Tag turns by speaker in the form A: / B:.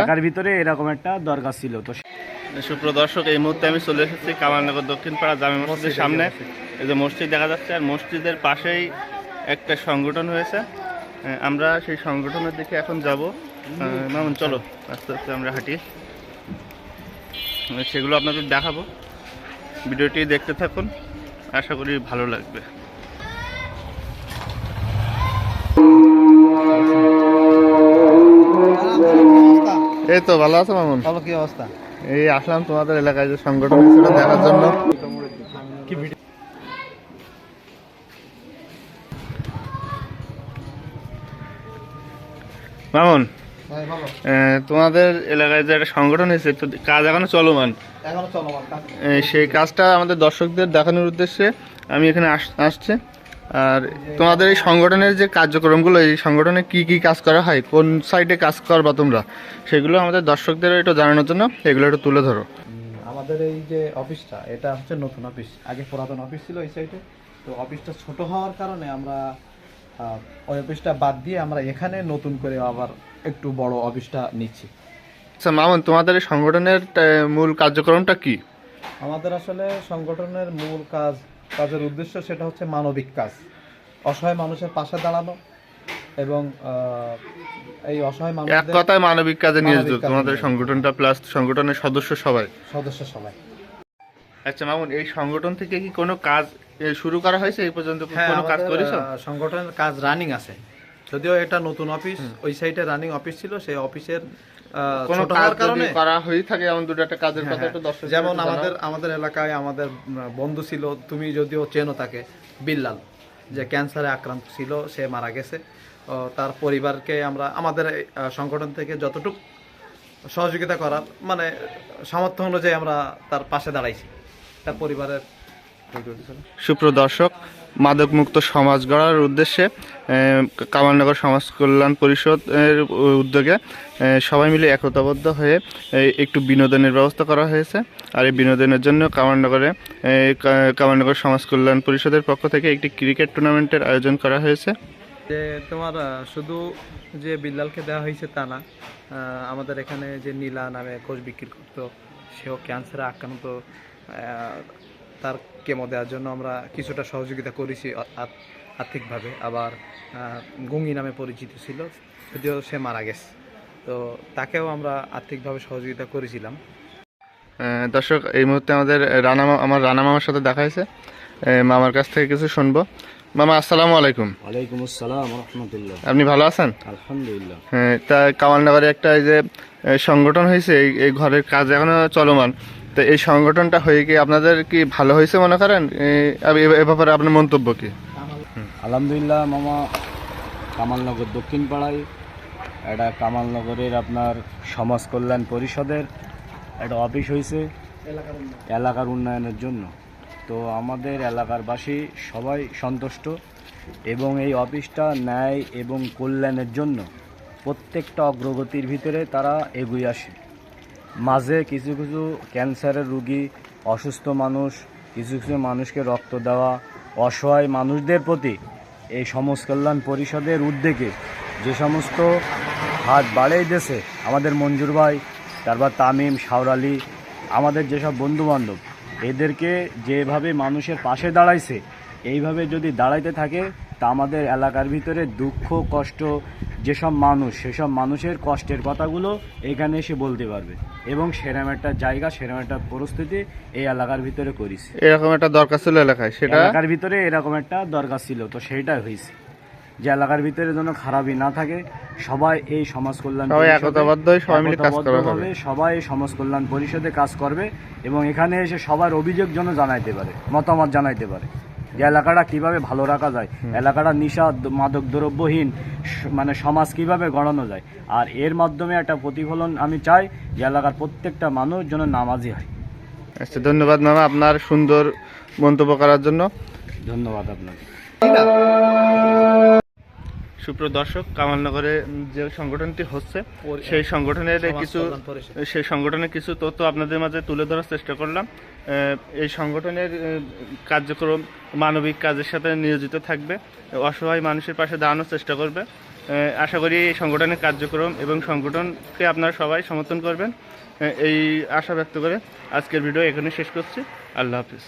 A: এলাকার ভিতরে এরকম একটা দরকার ছিল। তো
B: সুপ্রিয় দর্শক, এই মুহূর্তে আমি চলে এসেছি কামালনগর দক্ষিণ পাড়া জামে মসজিদের সামনে। এই যে মসজিদ দেখা যাচ্ছে, আর মসজিদের পাশেই একটা সংগঠন হয়েছে। আমরা সেই সংগঠনের দিকে এখন যাব। মামুন চলো, আস্তে আস্তে আমরা হাঁটি, সেগুলো আপনাদের দেখাবো। ভিডিওটি দেখতে থাকুন, আশা করি ভালো লাগবে। এই তো ভালো আছে মামুন?
A: ভালো, কি অবস্থা?
B: এই আসলাম তোমাদের এলাকায় যে সংগঠন সেটা দেখার জন্য। মামুন, তোমাদের এলাকায় যে একটা সংগঠন হয়েছে, তো কাজ এখনো চলমান। সেই কাজটা আমাদের দর্শকদের দেখানোর উদ্দেশ্যে আমি এখানে আসছে। আর তোমাদের এই সংগঠনের যে কার্যক্রমগুলো, এই সংগঠনে কি কি কাজ করা হয়, কোন সাইডে কাজ করবা তোমরা, সেগুলো আমাদের দর্শকদের একটু জানানোর জন্য এগুলো একটু তুলে ধরো।
A: আমাদের এই যে অফিসটা, এটা হচ্ছে নতুন অফিস। আগে পুরাতন অফিস ছিল এই সাইডে। তো অফিসটা ছোট হওয়ার কারণে আমরা ওই অফিসটা বাদ দিয়ে আমরা এখানে নতুন করে আবার একটু বড় অফিসটা নিচ্ছি।
B: আচ্ছা মামুন, তোমাদের এই সংগঠনের মূল কার্যক্রমটা কি?
A: আমাদের আসলে সংগঠনের মূল কাজের উদ্দেশ্য সেটা হচ্ছে মানবিক কাজ, অসহায় মানুষের পাশে দাঁড়ানো এবং এই অসহায় মানুষ,
B: এক কথায় মানবিক কাজে নিয়োজিত তোমাদের সংগঠনটা, প্লাস সংগঠনের সদস্য সবাই। আচ্ছা মামুন, এই সংগঠন থেকে কি কোনো কাজ শুরু করা হয়েছে এই পর্যন্ত? কোনো কাজ করেছো?
A: সংগঠনের কাজ রানিং আছে, যদিও এটা নতুন অফিস। ওই সাইডে রানিং অফিস ছিল, সেই অফিসের
B: কোনো কাজ যদি করা হয়ে থাকে এমন দুটো একটা কাজের কথা একটু দর্শক।
A: যেমন আমাদের এলাকায় আমাদের বন্ধু ছিল, তুমি যদিও চেনো তাকে, বিল্লাল, যে ক্যান্সারে আক্রান্ত ছিল, সে মারা গেছে। তার পরিবারকে আমরা আমাদের সংগঠন থেকে যতটুকু সহযোগিতা করার, মানে সামর্থ্য অনুযায়ী আমরা তার পাশে দাঁড়াইছি, তার পরিবারের।
B: সুপ্রিয় দর্শক, মাদকমুক্ত সমাজ গড়ার উদ্দেশ্যে কামালনগর সমাজ কল্যাণ পরিষদের উদ্যোগে সবাই মিলে একতাবদ্ধ হয়ে একটু বিনোদনের ব্যবস্থা করা হয়েছে। আর এই বিনোদনের জন্য কামালনগর সমাজ কল্যাণ পরিষদের পক্ষ থেকে একটি ক্রিকেট টুর্নামেন্টের আয়োজন করা হয়েছে।
A: যে তোমার শুধু যে বিল্লালকে দেওয়া হয়েছে তা না, আমাদের এখানে যে নীলা নামে কোষ বিক্রি করতো, সেও ক্যান্সারে আক্রান্ত। তার কেমো দেওয়ার জন্য আমরা কিছুটা সহযোগিতা করেছি আর্থিকভাবে। আবার গুঙ্গি নামে পরিচিত ছিল, যদিও সে মারা গেছে, তো তাকেও আমরা আর্থিকভাবে সহযোগিতা করেছিলাম।
B: দর্শক, এই মুহূর্তে আমাদের আমার রানা মামার সাথে দেখা হয়েছে। মামার কাছ থেকে কিছু শুনবো। মামা, আসসালামু আলাইকুম।
C: ওয়ালাইকুম আসসালাম ওয়া রাহমাতুল্লাহ।
B: আপনি ভালো আছেন?
C: আলহামদুলিল্লাহ।
B: হ্যাঁ, তা কামালনগরে একটা এই যে সংগঠন হয়েছে, এই ঘরের কাজ এখনো চলমান, তো এই সংগঠনটা হয়ে কি আপনাদের কি ভালো হয়েছে মনে করেন? এ ব্যাপারে আপনার মন্তব্য কি?
C: আলহামদুলিল্লাহ মামা, কামালনগর দক্ষিণ পাড়ায় একটা কামালনগরের আপনার সমাজ কল্যাণ পরিষদের একটা অফিস হয়েছে এলাকার উন্নয়নের জন্য। তো আমাদের এলাকারবাসী সবাই সন্তুষ্ট এবং এই অফিসটা ন্যায় এবং কল্যাণের জন্য প্রত্যেকটা অগ্রগতির ভিতরে তারা এগিয়ে আসে। মাঝে কিছু কিছু ক্যান্সারের রোগী, অসুস্থ মানুষ, কিছু কিছু মানুষকে রক্ত দেওয়া, অসহায় মানুষদের প্রতি এই সমাজ কল্যাণ পরিষদের উদ্যোগে যে সমস্ত হাত বাড়িয়ে দিয়েছে আমাদের মঞ্জুর ভাই, তারপর তামিম, শাওরালি, আমাদের যেসব বন্ধুবান্ধব, এদেরকে যেভাবে মানুষের পাশে দাঁড়াইছে, এইভাবে যদি দাঁড়াইতে থাকে তা আমাদের এলাকার ভিতরে দুঃখ কষ্ট যেসব মানুষ, সেসব মানুষের কষ্টের কথাগুলো এখানে এসে বলতে পারবে এবং সেরকম একটা জায়গা, সেরকম একটা পরিস্থিতি এই এলাকার ভিতরে করেছে।
B: এরকম একটা দরকার ছিল এলাকায়, সেটা
C: এলাকার ভিতরে এরকম একটা দরকার ছিল, তো সেইটাই হয়েছে যে এলাকার ভিতরে যেন খারাপই না থাকে, সবাই এই সমাজ কল্যাণ
B: একতাবদ্ধ হয়ে সবাই মিলে কাজ করা হবে,
C: সবাই সমাজ কল্যাণ পরিষদে কাজ করবে এবং এখানে এসে সবার অভিযোগ যেন জানাইতে পারে, মতামত জানাইতে পারে যে এলাকাটা কিভাবে ভালো রাখা যায়, এলাকাটা নিশা মাদক দ্রব্যহীন মানে সমাজ কিভাবে গড়ানো যায়। আর এর মাধ্যমে একটা প্রতিফলন আমি চাই যে এলাকার প্রত্যেকটা মানুষ যেন নামাজি হয়।
B: আচ্ছা, ধন্যবাদ মামা আপনার সুন্দর মন্তব্য করার জন্য।
C: ধন্যবাদ আপনাকে।
B: সুপ্রিয় দর্শক, কামালনগরে যে সংগঠনটি হচ্ছে সেই সংগঠনের কিছু তথ্য আপনাদের মাঝে তুলে ধরার চেষ্টা করলাম। এই সংগঠনের কার্যক্রম মানবিক কাজের সাথে নিয়োজিত থাকবে, অসহায় মানুষের পাশে দাঁড়ানোর চেষ্টা করবে। আশা করি এই সংগঠনের কার্যক্রম এবং সংগঠনকে আপনারা সবাই সমর্থন করবেন, এই আশা ব্যক্ত করে আজকের ভিডিও এখানে শেষ করছি। আল্লাহ হাফিজ।